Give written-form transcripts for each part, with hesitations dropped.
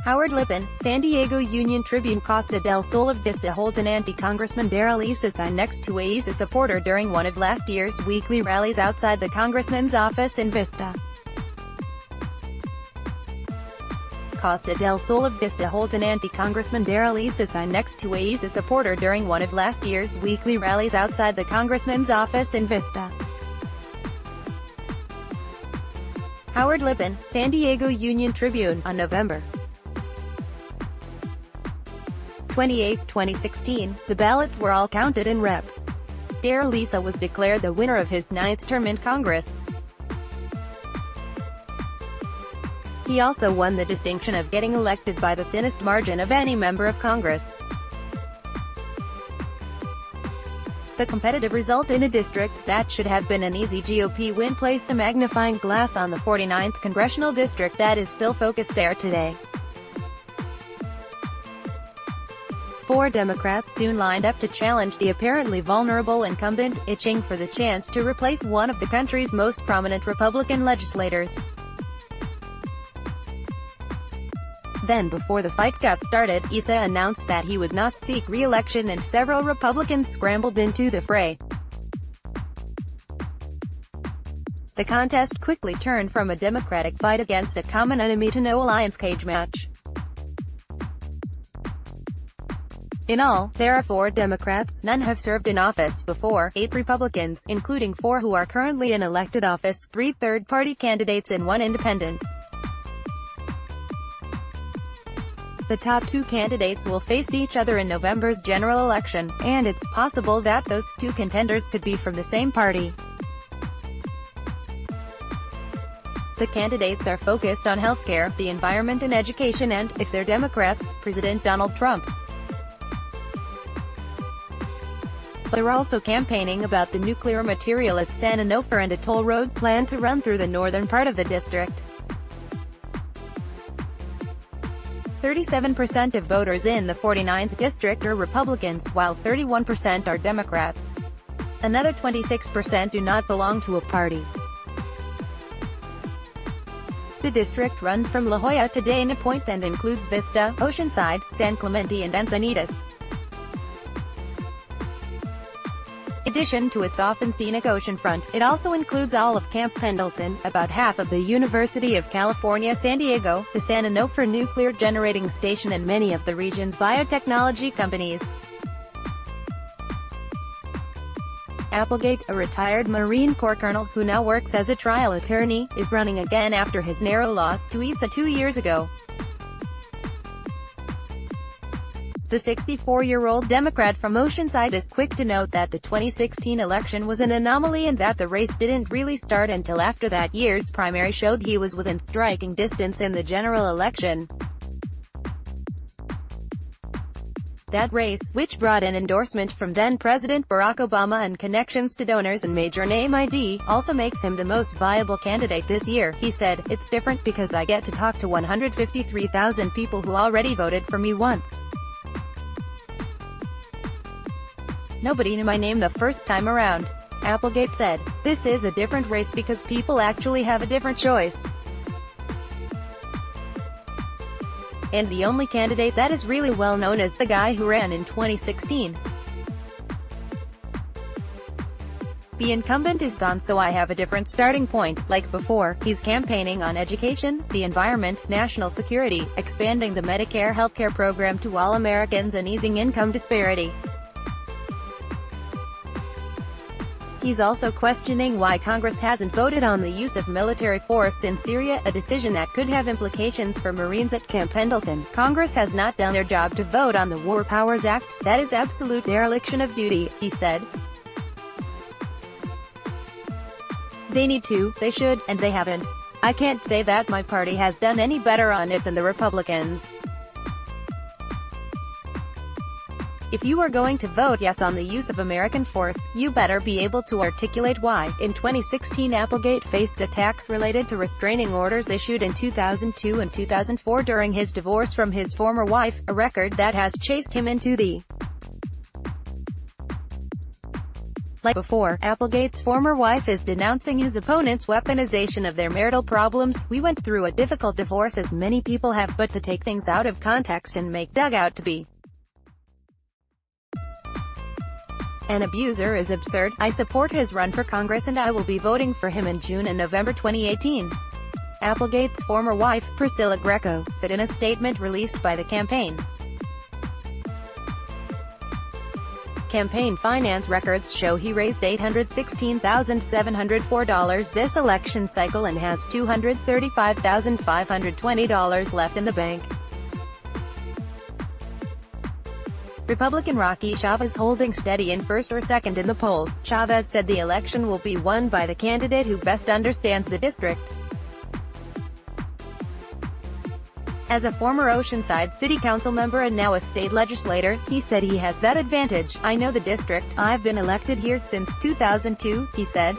Howard Lipin, San Diego Union-Tribune. Costa del Sol of Vista holds an anti-Congressman Darrell Issa sign next to a Issa supporter during one of last year's weekly rallies outside the congressman's office in Vista. Costa del Sol of Vista holds an anti-Congressman Darrell Issa sign next to a Issa supporter during one of last year's weekly rallies outside the congressman's office in Vista. Howard Lipin, San Diego Union-Tribune, on November 28, 2016, the ballots were all counted and Rep. Darrell Issa was declared the winner of his 9th term in Congress. He also won the distinction of getting elected by the thinnest margin of any member of Congress. The competitive result in a district that should have been an easy GOP win placed a magnifying glass on the 49th Congressional District that is still focused there today. 4 Democrats soon lined up to challenge the apparently vulnerable incumbent, itching for the chance to replace one of the country's most prominent Republican legislators. Then before the fight got started, Issa announced that he would not seek re-election and several Republicans scrambled into the fray. The contest quickly turned from a Democratic fight against a common enemy to no alliance cage match. In all, there are 4 Democrats, none have served in office before, 8 Republicans, including 4 who are currently in elected office, 3 third-party candidates and 1 independent. The top 2 candidates will face each other in November's general election, and it's possible that those 2 contenders could be from the same party. The candidates are focused on healthcare, the environment and education and, if they're Democrats, President Donald Trump. They're also campaigning about the nuclear material at San Onofre and a toll road planned to run through the northern part of the district. 37% of voters in the 49th district are Republicans, while 31% are Democrats. Another 26% do not belong to a party. The district runs from La Jolla to Dana Point and includes Vista, Oceanside, San Clemente and Encinitas. In addition to its often scenic oceanfront, it also includes all of Camp Pendleton, about half of the University of California San Diego, the San Onofre nuclear generating station and many of the region's biotechnology companies. Applegate, a retired Marine Corps colonel, who now works as a trial attorney, is running again after his narrow loss to Issa 2 years ago. The 64-year-old Democrat from Oceanside is quick to note that the 2016 election was an anomaly and that the race didn't really start until after that year's primary showed he was within striking distance in the general election. That race, which brought an endorsement from then-President Barack Obama and connections to donors and major name ID, also makes him the most viable candidate this year, he said. It's different because I get to talk to 153,000 people who already voted for me once. Nobody knew my name the first time around. Applegate said. This is a different race because people actually have a different choice. And the only candidate that is really well known is the guy who ran in 2016. The incumbent is gone, so I have a different starting point. Like before, he's campaigning on education, the environment, national security, expanding the Medicare healthcare program to all Americans and easing income disparity. He's also questioning why Congress hasn't voted on the use of military force in Syria, a decision that could have implications for Marines at Camp Pendleton. Congress has not done their job to vote on the War Powers Act. That is absolute dereliction of duty, he said. They need to, they should, and they haven't. I can't say that my party has done any better on it than the Republicans. If you are going to vote yes on the use of American force, you better be able to articulate why. In 2016, Applegate faced attacks related to restraining orders issued in 2002 and 2004 during his divorce from his former wife, a record that has chased him into the Like before, Applegate's former wife is denouncing his opponent's weaponization of their marital problems. "We went through a difficult divorce as many people have, but to take things out of context and make Doug out to be an abuser is absurd. I support his run for Congress and I will be voting for him in June and November 2018. Applegate's former wife, Priscilla Greco, said in a statement released by the campaign. Campaign finance records show he raised $816,704 this election cycle and has $235,520 left in the bank. Republican Rocky Chavez holding steady in first or second in the polls. Chavez said the election will be won by the candidate who best understands the district. As a former Oceanside City Council member and now a state legislator, he said he has that advantage. "I know the district. I've been elected here since 2002, he said.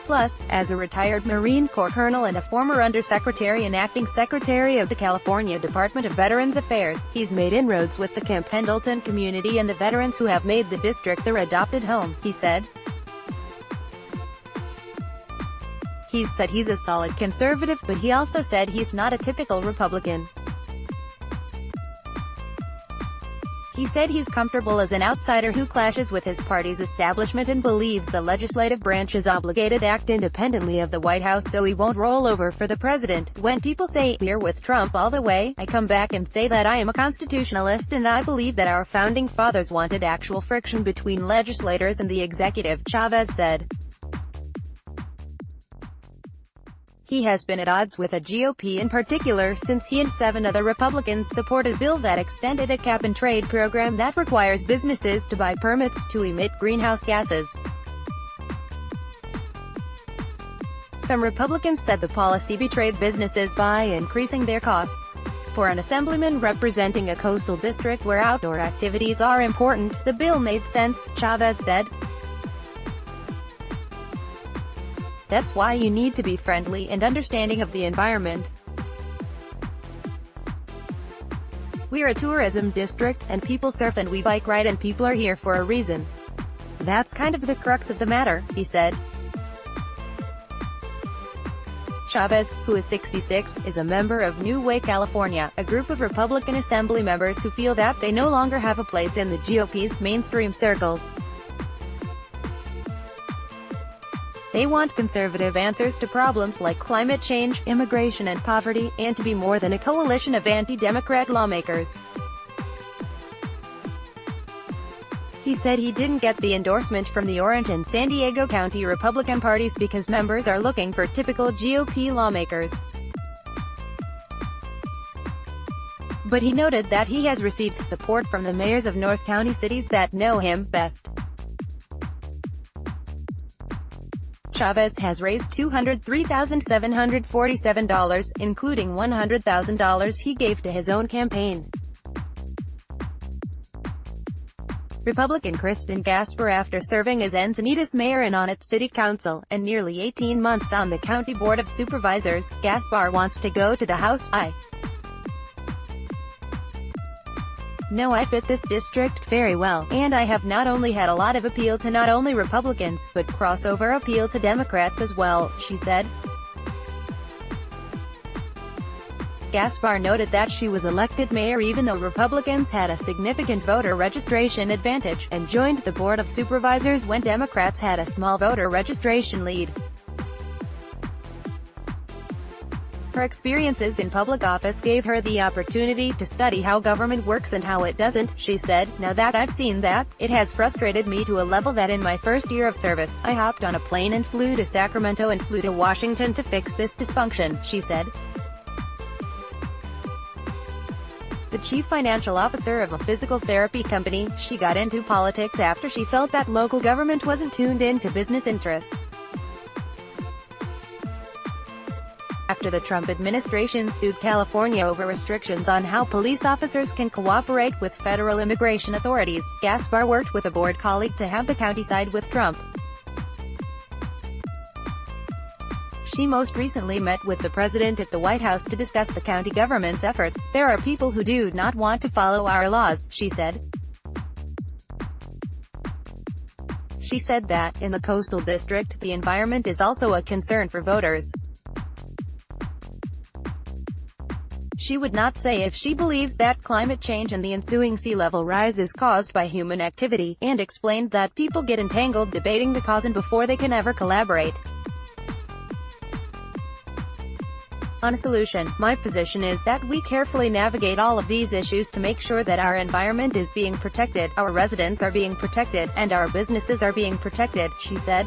Plus, as a retired Marine Corps colonel and a former undersecretary and acting secretary of the California Department of Veterans Affairs, he's made inroads with the Camp Pendleton community and the veterans who have made the district their adopted home," he said. He said he's a solid conservative, but he also said he's not a typical Republican. He said he's comfortable as an outsider who clashes with his party's establishment and believes the legislative branch is obligated to act independently of the White House so he won't roll over for the president. "When people say, 'We're with Trump all the way,' I come back and say that I am a constitutionalist and I believe that our founding fathers wanted actual friction between legislators and the executive," Chavez said. He has been at odds with the GOP in particular since he and 7 other Republicans supported a bill that extended a cap-and-trade program that requires businesses to buy permits to emit greenhouse gases. Some Republicans said the policy betrayed businesses by increasing their costs. For an assemblyman representing a coastal district where outdoor activities are important, the bill made sense, Chavez said. "That's why you need to be friendly and understanding of the environment. We're a tourism district, and people surf and we bike ride and people are here for a reason. That's kind of the crux of the matter," he said. Chavez, who is 66, is a member of New Way, California, a group of Republican Assembly members who feel that they no longer have a place in the GOP's mainstream circles. They want conservative answers to problems like climate change, immigration and poverty, and to be more than a coalition of anti-Democrat lawmakers. He said he didn't get the endorsement from the Orange and San Diego County Republican parties because members are looking for typical GOP lawmakers. But he noted that he has received support from the mayors of North County cities that know him best. Chavez has raised $203,747, including $100,000 he gave to his own campaign. Republican Kristen Gasper, after serving as Encinitas mayor and on its city council, and nearly 18 months on the county board of supervisors, Gasper wants to go to the House. "I know I fit this district very well, and I have not only had a lot of appeal to not only Republicans, but crossover appeal to Democrats as well," she said. Gasper noted that she was elected mayor even though Republicans had a significant voter registration advantage, and joined the Board of Supervisors when Democrats had a small voter registration lead. Her experiences in public office gave her the opportunity to study how government works and how it doesn't, she said. "Now that I've seen that, it has frustrated me to a level that in my first year of service, I hopped on a plane and flew to Sacramento and flew to Washington to fix this dysfunction," she said. The chief financial officer of a physical therapy company, she got into politics after she felt that local government wasn't tuned in to business interests. After the Trump administration sued California over restrictions on how police officers can cooperate with federal immigration authorities, Gasper worked with a board colleague to have the county side with Trump. She most recently met with the president at the White House to discuss the county government's efforts. "There are people who do not want to follow our laws," she said. She said that, in the Coastal District, the environment is also a concern for voters. She would not say if she believes that climate change and the ensuing sea level rise is caused by human activity, and explained that people get entangled debating the cause and before they can ever collaborate on a solution. My position is that we carefully navigate all of these issues to make sure that our environment is being protected, our residents are being protected, and our businesses are being protected, she said.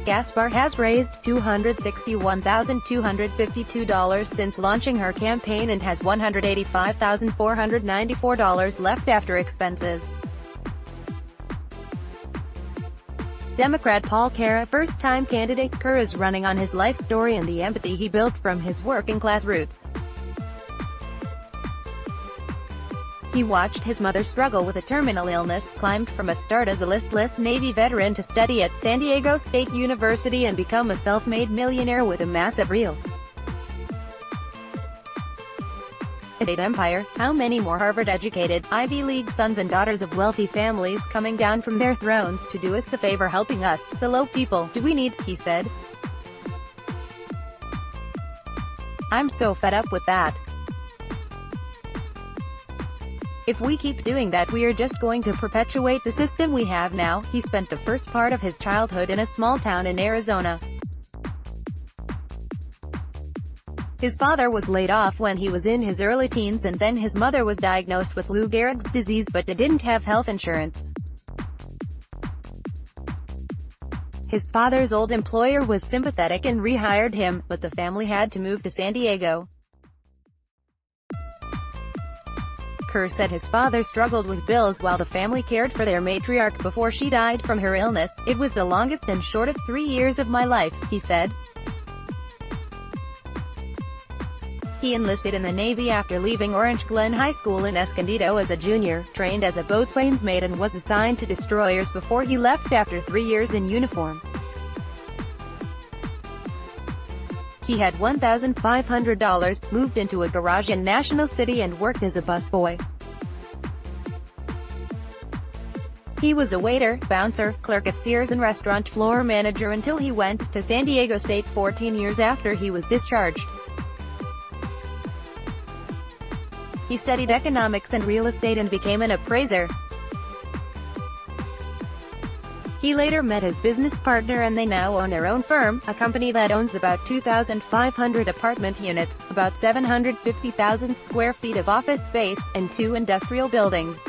Gaspar has raised $261,252 since launching her campaign and has $185,494 left after expenses. Democrat Paul Cara, first-time candidate. Kerr is running on his life story and the empathy he built from his working-class roots. He watched his mother struggle with a terminal illness, climbed from a start as a listless Navy veteran to study at San Diego State University and become a self-made millionaire with a massive real estate empire. How many more Harvard-educated, Ivy League sons and daughters of wealthy families coming down from their thrones to do us the favor helping us, the low people, do we need, he said. I'm so fed up with that. If we keep doing that we are just going to perpetuate the system we have now. He spent the first part of his childhood in a small town in Arizona. His father was laid off when he was in his early teens and then his mother was diagnosed with Lou Gehrig's disease but didn't have health insurance. His father's old employer was sympathetic and rehired him, but the family had to move to San Diego. Kerr said his father struggled with bills while the family cared for their matriarch before she died from her illness. It was the longest and shortest 3 years of my life, he said. He enlisted in the Navy after leaving Orange Glen High School in Escondido as a junior, trained as a boatswain's mate and was assigned to destroyers before he left after 3 years in uniform. He had $1,500, moved into a garage in National City and worked as a busboy. He was a waiter, bouncer, clerk at Sears and restaurant floor manager until he went to San Diego State 14 years after he was discharged. He studied economics and real estate and became an appraiser. He later met his business partner and they now own their own firm, a company that owns about 2,500 apartment units, about 750,000 square feet of office space, and 2 industrial buildings.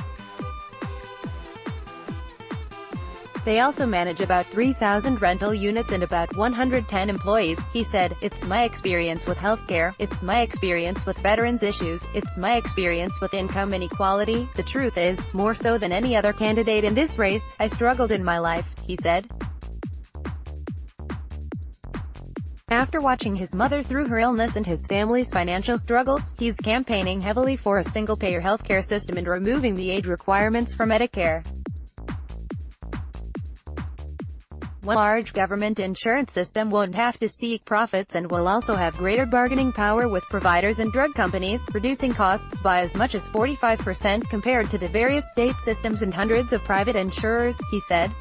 They also manage about 3,000 rental units and about 110 employees. He said, "It's my experience with healthcare, it's my experience with veterans issues, it's my experience with income inequality. The truth is, more so than any other candidate in this race, I struggled in my life," he said. After watching his mother through her illness and his family's financial struggles, he's campaigning heavily for a single-payer healthcare system and removing the age requirements for Medicare. One large government insurance system won't have to seek profits and will also have greater bargaining power with providers and drug companies, reducing costs by as much as 45% compared to the various state systems and hundreds of private insurers, he said.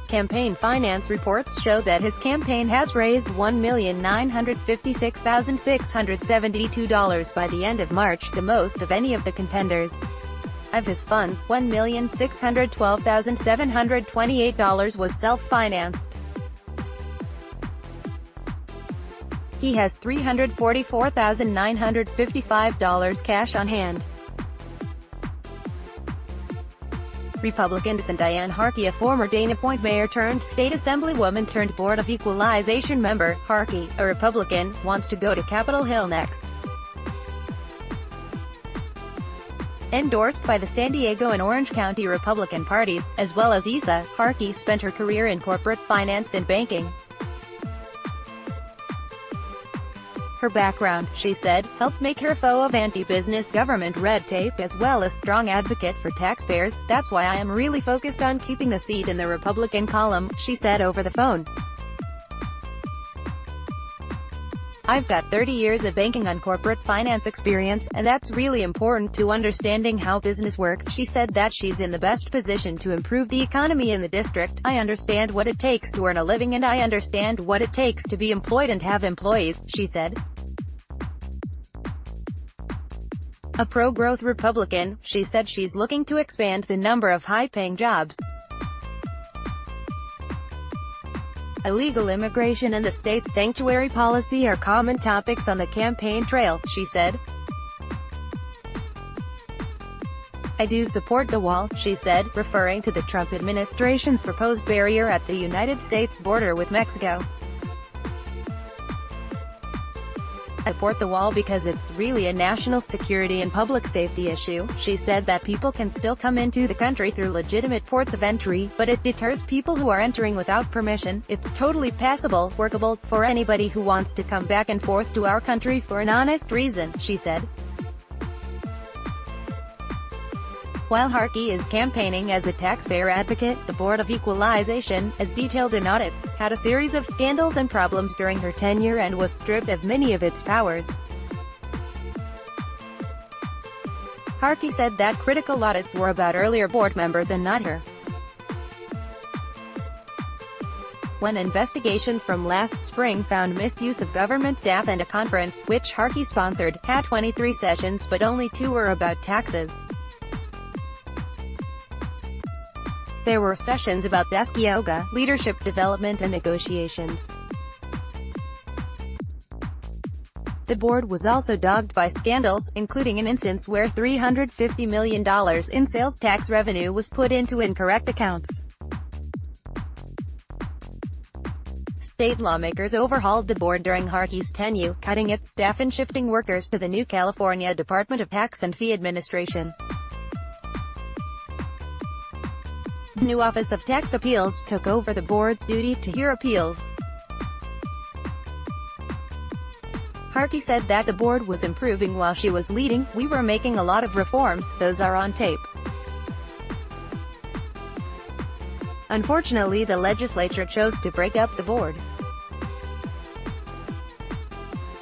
Campaign finance reports show that his campaign has raised $1,956,672 by the end of March, the most of any of the contenders. Of his funds, $1,612,728 was self-financed. He has $344,955 cash on hand. Republican Diane Harkey, a former Dana Point mayor turned state assemblywoman turned Board of Equalization member, Harkey, a Republican, wants to go to Capitol Hill next. Endorsed by the San Diego and Orange County Republican parties, as well as Issa, Harkey spent her career in corporate finance and banking. Her background, she said, helped make her a foe of anti-business government red tape as well as strong advocate for taxpayers. "That's why I am really focused on keeping the seat in the Republican column," she said over the phone. "I've got 30 years of banking and corporate finance experience, and that's really important to understanding how business works." She said that she's in the best position to improve the economy in the district. "I understand what it takes to earn a living and I understand what it takes to be employed and have employees," she said. A pro-growth Republican, she said she's looking to expand the number of high-paying jobs. Illegal immigration and the state's sanctuary policy are common topics on the campaign trail, she said. "I do support the wall," she said, referring to the Trump administration's proposed barrier at the United States border with Mexico. "I support the wall because it's really a national security and public safety issue." She said that people can still come into the country through legitimate ports of entry, but it deters people who are entering without permission. "It's totally passable, workable, for anybody who wants to come back and forth to our country for an honest reason," she said. While Harkey is campaigning as a taxpayer advocate, the Board of Equalization, as detailed in audits, had a series of scandals and problems during her tenure and was stripped of many of its powers. Harkey said that critical audits were about earlier board members and not her. When an investigation from last spring found misuse of government staff and a conference, which Harkey sponsored, had 23 sessions but only 2 were about taxes. There were sessions about desk yoga, leadership development and negotiations. The board was also dogged by scandals, including an instance where $350 million in sales tax revenue was put into incorrect accounts. State lawmakers overhauled the board during Harkey's tenure, cutting its staff and shifting workers to the new California Department of Tax and Fee Administration. The new Office of Tax Appeals took over the board's duty to hear appeals. Harkey said that the board was improving while she was leading. "We were making a lot of reforms, those are on tape. Unfortunately, the legislature chose to break up the board.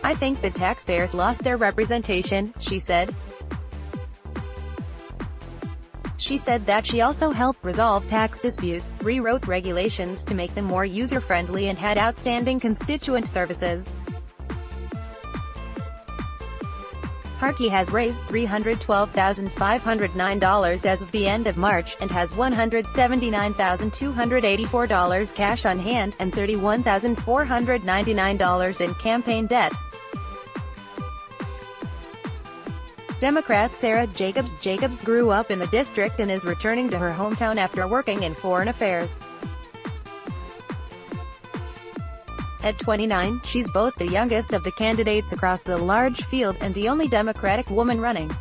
I think the taxpayers lost their representation," she said. She said that she also helped resolve tax disputes, rewrote regulations to make them more user-friendly and had outstanding constituent services. Harkey has raised $312,509 as of the end of March, and has $179,284 cash on hand, and $31,499 in campaign debt. Democrat Sarah Jacobs grew up in the district and is returning to her hometown after working in foreign affairs. At 29, she's both the youngest of the candidates across the large field, and the only Democratic woman running.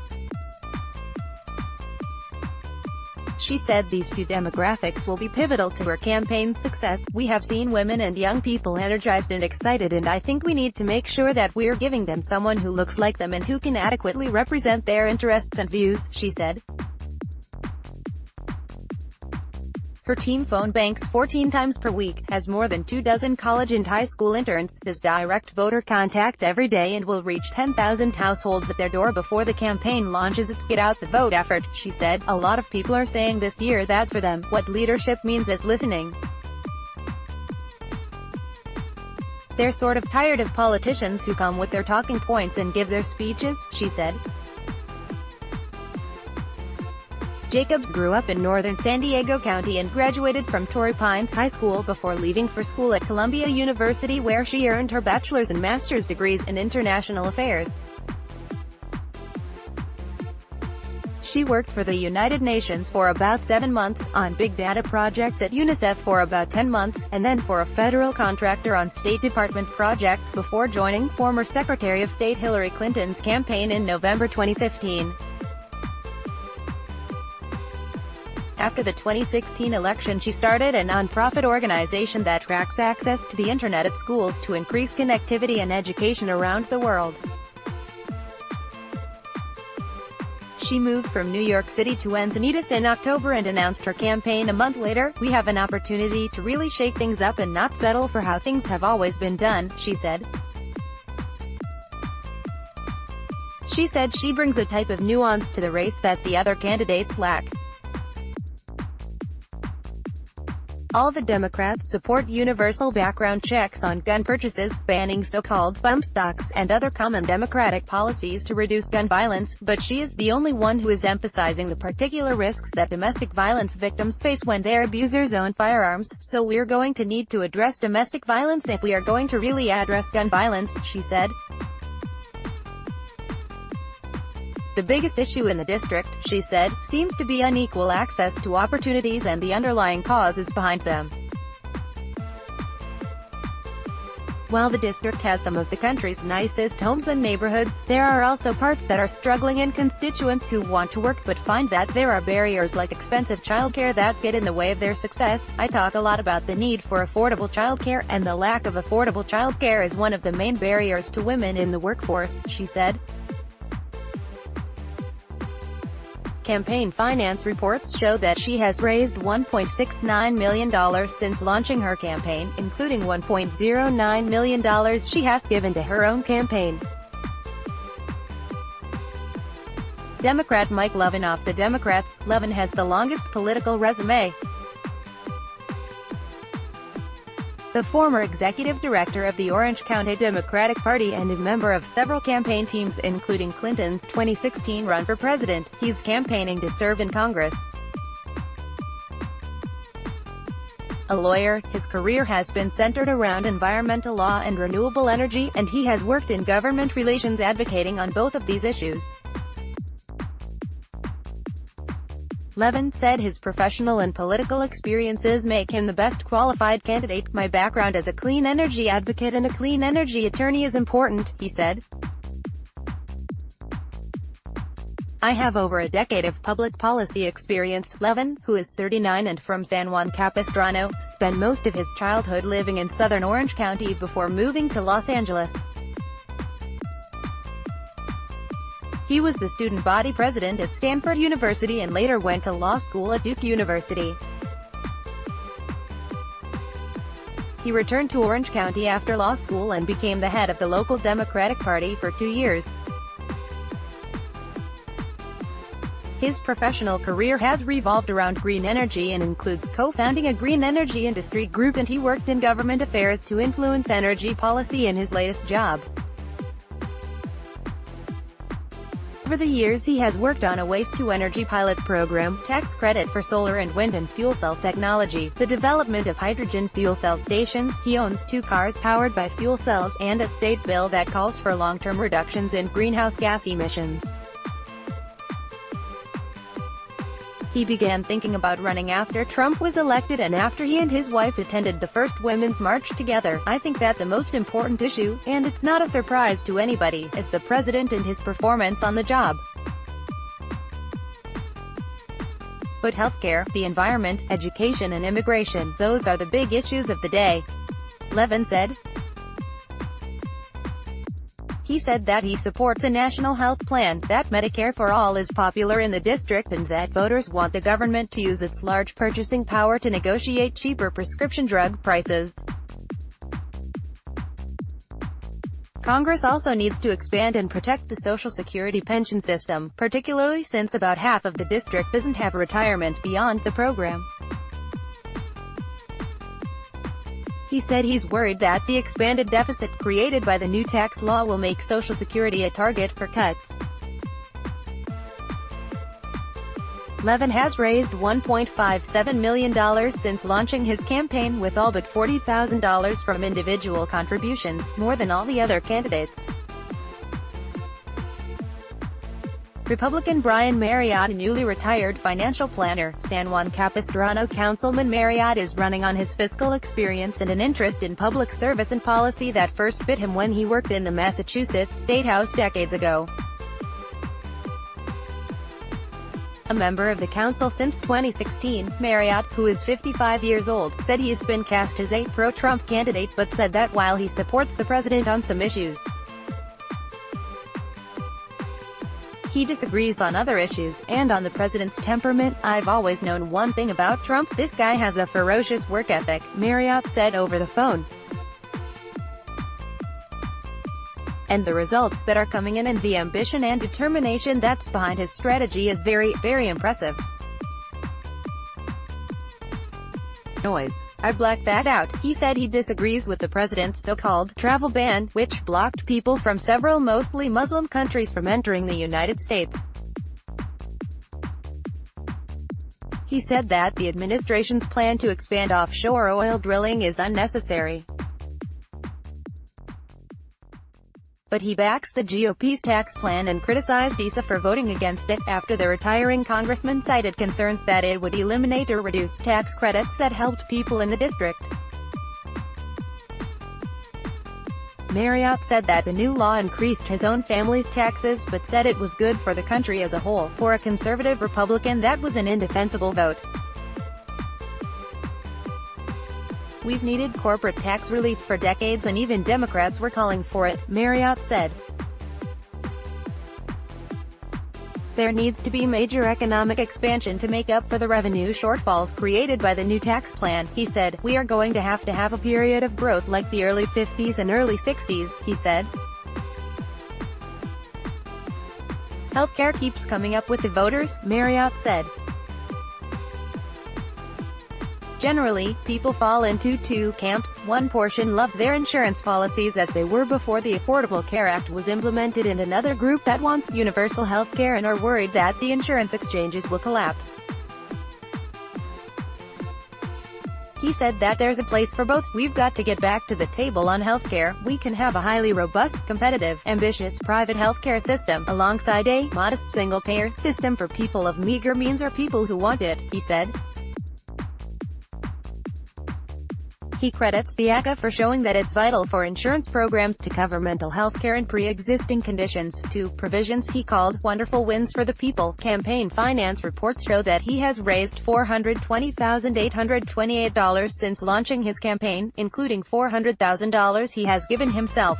She said these two demographics will be pivotal to her campaign's success. "We have seen women and young people energized and excited, and I think we need to make sure that we're giving them someone who looks like them and who can adequately represent their interests and views," she said. Her team phone banks 14 times per week, has more than 24 college and high school interns, does direct voter contact every day, and will reach 10,000 households at their door before the campaign launches its Get Out the Vote effort, she said. "A lot of people are saying this year that for them, what leadership means is listening. They're sort of tired of politicians who come with their talking points and give their speeches," she said. Jacobs grew up in northern San Diego County and graduated from Torrey Pines High School before leaving for school at Columbia University, where she earned her bachelor's and master's degrees in international affairs. She worked for the United Nations for about 7 months, on big data projects at UNICEF for about 10 months, and then for a federal contractor on State Department projects before joining former Secretary of State Hillary Clinton's campaign in November 2015. After the 2016 election, she started a nonprofit organization that tracks access to the Internet at schools to increase connectivity and education around the world. She moved from New York City to Encinitas in October and announced her campaign a month later. "We have an opportunity to really shake things up and not settle for how things have always been done," she said. She said she brings a type of nuance to the race that the other candidates lack. All the Democrats support universal background checks on gun purchases, banning so-called bump stocks, and other common Democratic policies to reduce gun violence, but she is the only one who is emphasizing the particular risks that domestic violence victims face when their abusers own firearms. So we're going to need to address domestic violence if we are going to really address gun violence, she said. The biggest issue in the district, she said, seems to be unequal access to opportunities and the underlying causes behind them. While the district has some of the country's nicest homes and neighborhoods, there are also parts that are struggling and constituents who want to work but find that there are barriers like expensive childcare that get in the way of their success. I talk a lot about the need for affordable childcare, and the lack of affordable childcare is one of the main barriers to women in the workforce, she said. Campaign finance reports show that she has raised $1.69 million since launching her campaign, including $1.09 million she has given to her own campaign. Democrat Mike Levin of the Democrats. Levin has the longest political resume. The former executive director of the Orange County Democratic Party and a member of several campaign teams including Clinton's 2016 run for president, he's campaigning to serve in Congress. A lawyer, his career has been centered around environmental law and renewable energy, and he has worked in government relations advocating on both of these issues. Levin said his professional and political experiences make him the best qualified candidate. My background as a clean energy advocate and a clean energy attorney is important, he said. I have over a decade of public policy experience. Levin, who is 39 and from San Juan Capistrano, spent most of his childhood living in southern Orange County before moving to Los Angeles. He was the student body president at Stanford University and later went to law school at Duke University. He returned to Orange County after law school and became the head of the local Democratic Party for 2 years. His professional career has revolved around green energy and includes co-founding a green energy industry group, and he worked in government affairs to influence energy policy in his latest job. Over the years he has worked on a waste-to-energy pilot program, tax credit for solar and wind and fuel cell technology, the development of hydrogen fuel cell stations, he owns 2 cars powered by fuel cells, and a state bill that calls for long-term reductions in greenhouse gas emissions. He began thinking about running after Trump was elected and after he and his wife attended the first Women's March together. I think that the most important issue, and it's not a surprise to anybody, is the president and his performance on the job. But healthcare, the environment, education and immigration, those are the big issues of the day, Levin said. He said that he supports a national health plan, that Medicare for all is popular in the district, and that voters want the government to use its large purchasing power to negotiate cheaper prescription drug prices. Congress also needs to expand and protect the Social Security pension system, particularly since about half of the district doesn't have retirement beyond the program. He said he's worried that the expanded deficit created by the new tax law will make Social Security a target for cuts. Levin has raised $1.57 million since launching his campaign, with all but $40,000 from individual contributions, more than all the other candidates. Republican Brian Marriott, a newly retired financial planner, San Juan Capistrano Councilman Marriott is running on his fiscal experience and an interest in public service and policy that first bit him when he worked in the Massachusetts State House decades ago. A member of the council since 2016, Marriott, who is 55 years old, said he has been cast as a pro-Trump candidate but said that while he supports the president on some issues, he disagrees on other issues, and on the president's temperament. I've always known one thing about Trump: this guy has a ferocious work ethic, Marriott said over the phone. and the results that are coming in and the ambition and determination that's behind his strategy is very, very impressive. Noise. I blacked that out. He said he disagrees with the president's so-called travel ban, which blocked people from several mostly Muslim countries from entering the United States. He said that the administration's plan to expand offshore oil drilling is unnecessary. But he backs the GOP's tax plan and criticized Issa for voting against it, after the retiring congressman cited concerns that it would eliminate or reduce tax credits that helped people in the district. Marriott said that the new law increased his own family's taxes, but said it was good for the country as a whole. For a conservative Republican, that was an indefensible vote. We've needed corporate tax relief for decades and even Democrats were calling for it, Marriott said. There needs to be major economic expansion to make up for the revenue shortfalls created by the new tax plan, he said. We are going to have a period of growth like the early 50s and early 60s, he said. Healthcare keeps coming up with the voters, Marriott said. Generally, people fall into two camps. One portion love their insurance policies as they were before the Affordable Care Act was implemented, and another group that wants universal health care and are worried that the insurance exchanges will collapse. He said that there's a place for both. We've got to get back to the table on healthcare. We can have a highly robust, competitive, ambitious private healthcare system, alongside a modest single-payer system for people of meager means or people who want it, he said. He credits the ACA for showing that it's vital for insurance programs to cover mental health care and pre-existing conditions. Two provisions he called wonderful wins for the people. Campaign finance reports show that he has raised $420,828 since launching his campaign, including $400,000 he has given himself.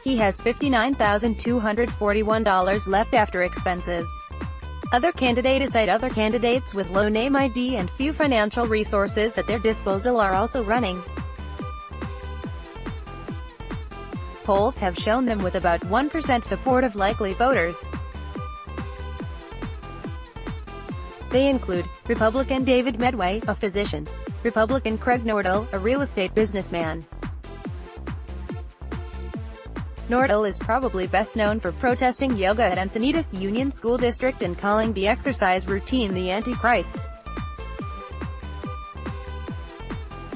He has $59,241 left after expenses. Other candidates cite other candidates with low name ID and few financial resources at their disposal are also running. Polls have shown them with about 1% support of likely voters. They include Republican David Medway, a physician; Republican Craig Nordell, a real estate businessman. Nordell is probably best known for protesting yoga at Encinitas Union School District and calling the exercise routine the Antichrist.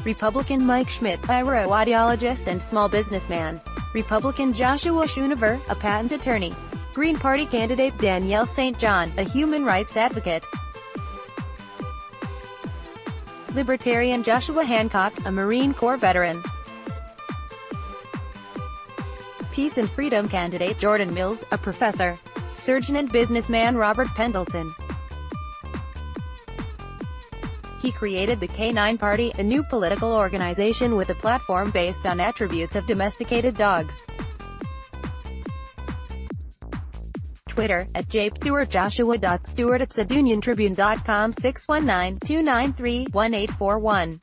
Republican Mike Schmidt, aeroaudiologist and small businessman. Republican Joshua Schoonover, a patent attorney. Green Party candidate Danielle St. John, a human rights advocate. Libertarian Joshua Hancock, a Marine Corps veteran. Peace and Freedom candidate Jordan Mills, a professor. Surgeon and businessman Robert Pendleton. He created the K9 Party, a new political organization with a platform based on attributes of domesticated dogs. Twitter, @JapeStewart, Joshua.Stewart@UnionTribune.com 619-293-1841.